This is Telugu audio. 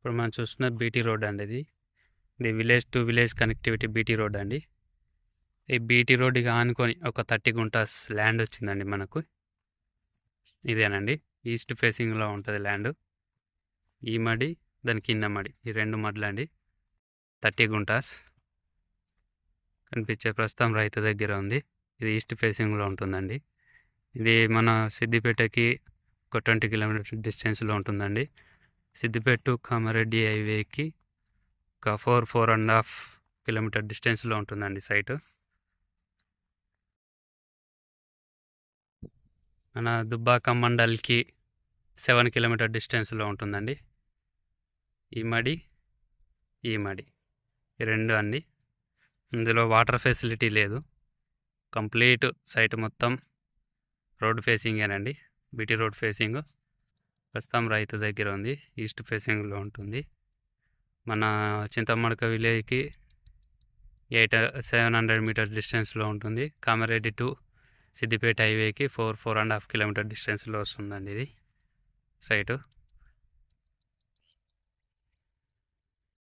ఇప్పుడు మనం చూస్తున్న బీటీ రోడ్ అండి. ఇది village to village connectivity BT road అండి. ఈ బీటీ రోడ్డుకి ఆనుకొని ఒక 30 గుంటాస్ ల్యాండ్ వచ్చిందండి మనకు. ఇదేనండి ఈస్ట్ ఫేసింగ్లో ఉంటుంది ల్యాండ్. ఈ మడి దాని కింద మడి, ఈ 2 మడులండి. 30 గుంటాస్ కనిపించే ప్రస్తుతం రైతు దగ్గర ఉంది. ఇది ఈస్ట్ ఫేసింగ్లో ఉంటుందండి. ఇది మన సిద్దిపేటకి ఒక 20 కిలోమీటర్ డిస్టెన్స్లో ఉంటుందండి. సిద్దిపేట టు కామారెడ్డి హైవేకి ఒక 4.5 కిలోమీటర్ డిస్టెన్స్లో ఉంటుందండి సైటు. మన దుబ్బాక మండల్కి 7 కిలోమీటర్ డిస్టెన్స్లో ఉంటుందండి. ఈ మడి ఈ 2 అండి. ఇందులో వాటర్ ఫెసిలిటీ లేదు. కంప్లీట్ సైట్ మొత్తం రోడ్ ఫేసింగేనండి. బీటీ రోడ్ ఫేసింగ్ ప్రస్తుతం రైతు దగ్గర ఉంది. ఈస్ట్ ఫేసింగ్లో ఉంటుంది. మన చింతమడక విలేజ్కి 700 మీటర్ డిస్టెన్స్లో ఉంటుంది. కామారెడ్డి టు సిద్దిపేట హైవేకి 4.5 కిలోమీటర్ డిస్టెన్స్లో వస్తుందండి ఇది సైటు.